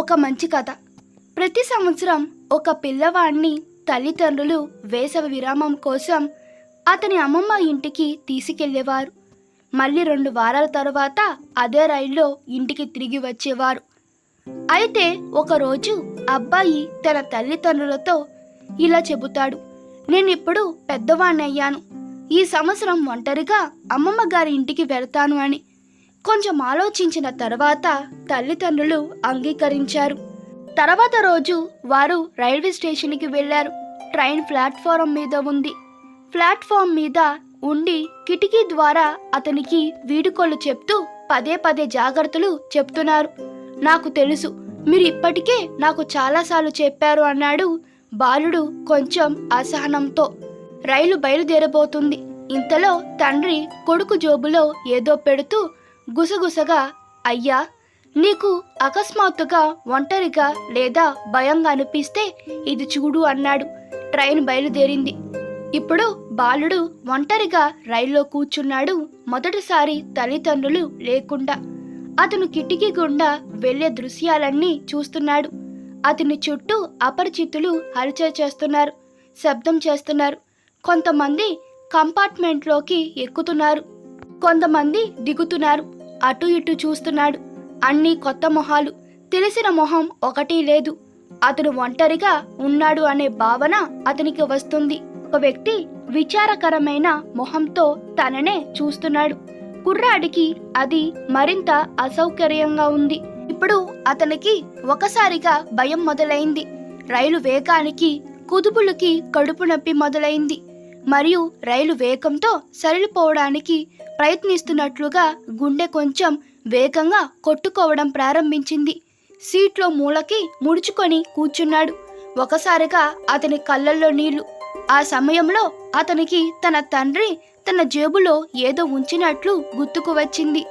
ఒక మంచి కథ. ప్రతి సంవత్సరం ఒక పిల్లవాడిని తల్లిదండ్రులు వేసవి విరామం కోసం అతని అమ్మమ్మ ఇంటికి తీసుకెళ్లేవారు. మళ్ళీ 2 వారాల తర్వాత అదే రైల్లో ఇంటికి తిరిగి వచ్చేవారు. అయితే ఒకరోజు అబ్బాయి తన తల్లిదండ్రులతో ఇలా చెబుతాడు, నేనిప్పుడు పెద్దవాణ్ణయ్యాను, ఈ సంవత్సరం ఒంటరిగా అమ్మమ్మ గారి ఇంటికి వెళ్తాను అని. కొంచెం ఆలోచించిన తర్వాత తల్లిదండ్రులు అంగీకరించారు. తర్వాత రోజు వారు రైల్వే స్టేషన్కి వెళ్ళారు. ట్రైన్ ప్లాట్ఫారం మీద ఉంది. ప్లాట్ఫామ్ మీద ఉండి కిటికీ ద్వారా అతనికి వీడుకోలు చెప్తూ పదే పదే జాగ్రత్తలు చెప్తున్నారు. నాకు తెలుసు, మీరు ఇప్పటికే నాకు చాలాసార్లు చెప్పారు అన్నాడు బాలుడు కొంచెం అసహనంతో. రైలు బయలుదేరబోతుంది. ఇంతలో తండ్రి కొడుకు జోబులో ఏదో పెడుతూ గుసగుసగా, అయ్యా, నీకు అకస్మాత్తుగా ఒంటరిగా లేదా భయంగా అనిపిస్తే ఇది చూడు అన్నాడు. ట్రైన్ బయలుదేరింది. ఇప్పుడు బాలుడు ఒంటరిగా రైల్లో కూర్చున్నాడు. మొదటిసారి తల్లిదండ్రులు లేకుండా అతను కిటికీ గుండా వెళ్లే దృశ్యాలన్నీ చూస్తున్నాడు. అతని చుట్టూ అపరిచితులు హల్చల్ చేస్తున్నారు, శబ్దం చేస్తున్నారు. కొంతమంది కంపార్ట్మెంట్లోకి ఎక్కుతున్నారు, కొంతమంది దిగుతున్నారు. అటు ఇటు చూస్తున్నాడు. అన్నీ కొత్త మొహాలు. తెలిసిన మొహం ఒకటి లేదు. అతను ఒంటరిగా ఉన్నాడు అనే భావన అతనికి వస్తుంది. ఒక వ్యక్తి విచారకరమైన మొహంతో తననే చూస్తున్నాడు. కుర్రాడికి అది మరింత అసౌకర్యంగా ఉంది. ఇప్పుడు అతనికి ఒకసారిగా భయం మొదలైంది. రైలు వేగానికి, కుదుపులకి కడుపు నొప్పి మొదలైంది. మరియు రైలు వేగంతో సరిపోవడానికి ప్రయత్నిస్తున్నట్లుగా గుండె కొంచెం వేగంగా కొట్టుకోవడం ప్రారంభించింది. సీట్లో మూలకి ముడుచుకొని కూర్చున్నాడు. ఒకసారిగా అతని కళ్ళల్లో నీళ్లు. ఆ సమయంలో అతనికి తన తండ్రి తన జేబులో ఏదో ఉంచినట్లు గుర్తుకు వచ్చింది.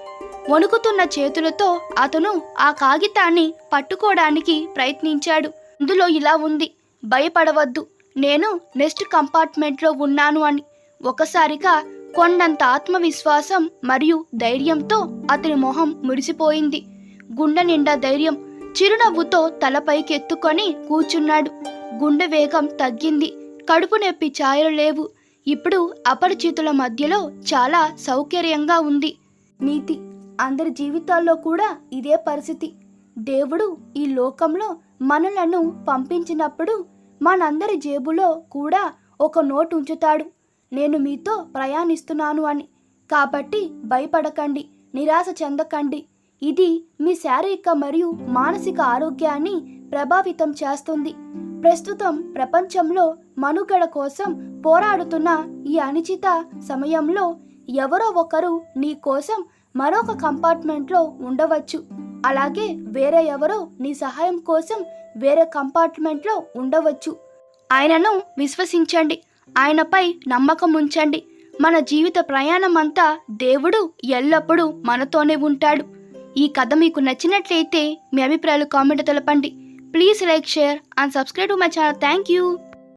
వణుకుతున్న చేతులతో అతను ఆ కాగితాన్ని పట్టుకోవడానికి ప్రయత్నించాడు. అందులో ఇలా ఉంది, భయపడవద్దు, నేను నెక్స్ట్ కంపార్ట్మెంట్లో ఉన్నాను అని. ఒకసారిగా కొండంత ఆత్మవిశ్వాసం మరియు ధైర్యంతో అతని మొహం మురిసిపోయింది. గుండె నిండా ధైర్యం. చిరునవ్వుతో తలపైకి ఎత్తుకొని కూర్చున్నాడు. గుండె వేగం తగ్గింది. కడుపు నొప్పి ఛాయలు లేవు. ఇప్పుడు అపరిచితుల మధ్యలో చాలా సౌకర్యంగా ఉంది. నీతి: అందరి జీవితాల్లో కూడా ఇదే పరిస్థితి. దేవుడు ఈ లోకంలో మనలను పంపించినప్పుడు మనందరి జేబులో కూడా ఒక నోటు ఉంచుతాడు, నేను మీతో ప్రయాణిస్తున్నాను అని. కాబట్టి భయపడకండి, నిరాశ చెందకండి. ఇది మీ శారీరక మరియు మానసిక ఆరోగ్యాన్ని ప్రభావితం చేస్తుంది. ప్రస్తుతం ప్రపంచంలో మనుగడ కోసం పోరాడుతున్న ఈ అనిశ్చిత సమయంలో ఎవరో ఒకరు నీ కోసం మరొక కంపార్ట్మెంట్లో ఉండవచ్చు. అలాగే వేరే ఎవరో నీ సహాయం కోసం వేరే కంపార్ట్మెంట్లో ఉండవచ్చు. ఆయనను విశ్వసించండి, ఆయనపై నమ్మకం ఉంచండి. మన జీవిత ప్రయాణం అంతా దేవుడు ఎల్లప్పుడూ మనతోనే ఉంటాడు. ఈ కథ మీకు నచ్చినట్లయితే మీ అభిప్రాయాలు కామెంట్ తెలపండి. Please like, share and subscribe to my channel. Thank you.